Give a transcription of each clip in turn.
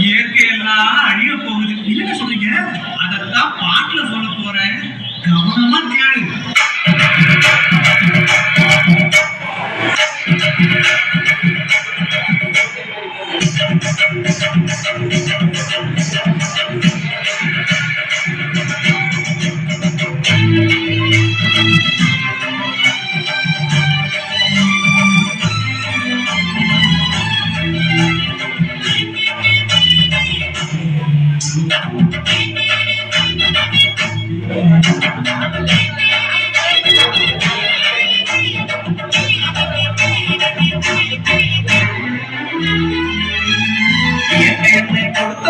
இயற்கை எல்லாம் அழிய போகுது. இல்லைன்னு சொல்றீங்க, அதைத்தான் பாட்டுல சொல்ல போறேன். கவனமா கேளு.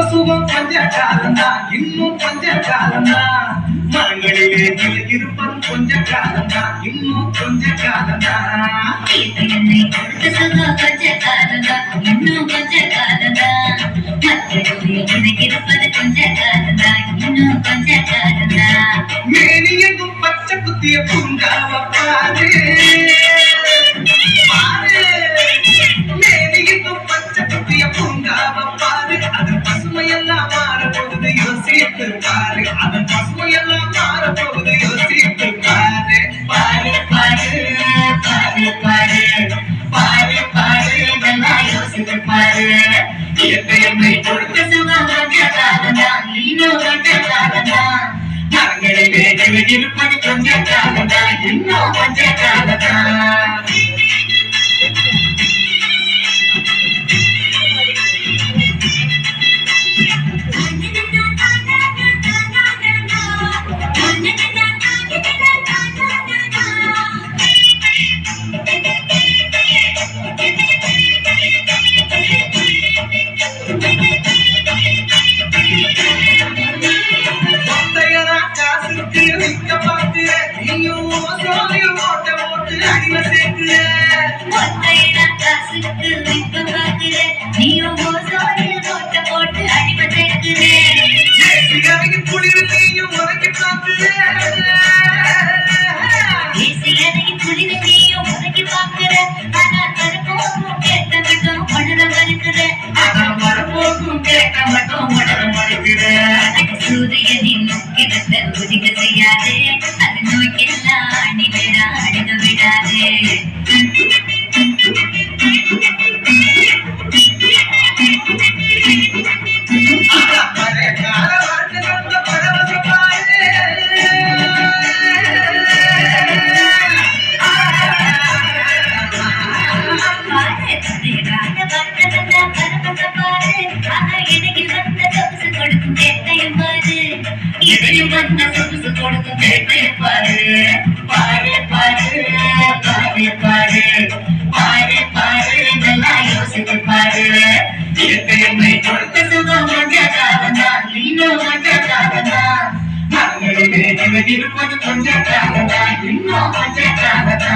சுகம் கொஞ்ச காலந்தா, இன்னும் கொஞ்ச காலந்தா. மரங்களிலே இருப்பது கொஞ்ச காலந்தா, இன்னும் கொஞ்ச காலந்தா. என்னை கொடுத்த சுகம் கொஞ்ச காலந்தா, இன்னும் கொஞ்ச காலந்தா. மரங்களிலே இருப்பது கொஞ்ச காலந்தா, இன்னும் கொஞ்ச காலந்தா. மேனியெங்கும் பச்சை குத்திய பூங்காவ பாரு பாரு. மேனியெங்கும் பச்சை குத்திய பூங்காவ பாரு. அதன் பசுமையெல்லாம் மாறப்போகுது, யோசித்து பாரு. அதன் பசுமையெல்லாம் மாறப்போகுது, யோசித்து பாரு. பாரு பாரு பாரு பாரு பாரு பாரு, இதெல்லாம் யோசித்து பாரு. என்னை கொடுத்த சுகம் கொஞ்ச காலந்தா, இன்னும் கொஞ்ச காலந்தா. மரங்களிலே இருப்பது கொஞ்ச காலந்தா, இன்னும் கொஞ்ச காலந்தா. சூரியனின் முக்கியத்தை ஒதுக்க செய்யாதே, அது நோய்க்கெல்லாம் அணிவிடா அடிக்க விடாதே. இதையும் வந்த சொகுசு கொடுக்கும் கேட்டையும் பாரு. பாரு பாரு பாரு பாரு பாரு பாரு, இதெல்லாம் யோசித்து பாரு. என்னை கொடுத்த சுகம் கொஞ்ச காலந்தா, இன்னும் கொஞ்ச காலந்தா. மரங்களிலே இருப்பது கொஞ்ச காலந்தா, இன்னும் கொஞ்ச காலந்தா.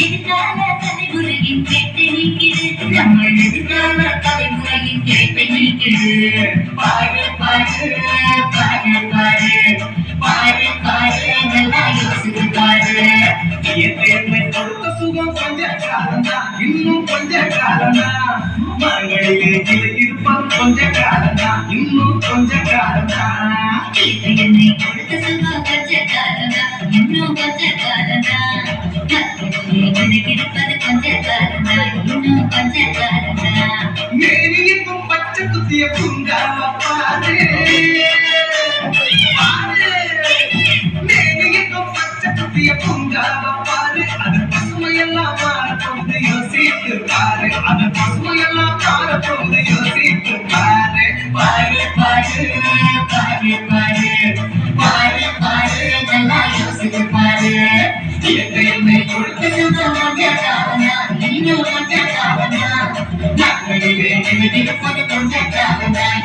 எதிர்கால தலைமுறையின் கேட்டு நீக்கிடு நம்ம எதிர்கால தலைமுறையின் கேட்டை நீக்கிடு பாரு பாரு பாரு பாரு பாரு பாரு நல்லா யோசித்து பாரு இயற்கையை கொடுத்த சுகம் கொஞ்ச காலம்தான் இன்னும் கொஞ்ச காலம்தான் மகளிலே இருப்பது கொஞ்ச காலம்தான் இன்னும் கொஞ்ச காலம்தான் என்னை கொடுத்த சுகம் கொஞ்ச காலம்தான் இன்னும் கொஞ்ச காலம்தான் எனக்கு இருப்பது கொஞ்ச காலம்தான் இன்னும் கொஞ்ச காலம்தான் மேனியும் பச்சை குத்திய பூங்காவ பாரு மேனியும் பச்சை குத்திய பூங்காவ பாரு அது பசுமையெல்லாம் மாறப்போகுது யோசித்து பாரு அது பசுமையெல்லாம் மாறப்போகுது யோசித்து பாரு பாரு பாரு பாரு பாரு பாரு பாரு நல்லா யோசித்து பாரு இயற்கையை கொடுத்த சுகம் கொஞ்ச காலம்தான் இன்னும் கொஞ்ச காலம்தான் மகளிலே இருப்பது கொஞ்ச காலம்தான்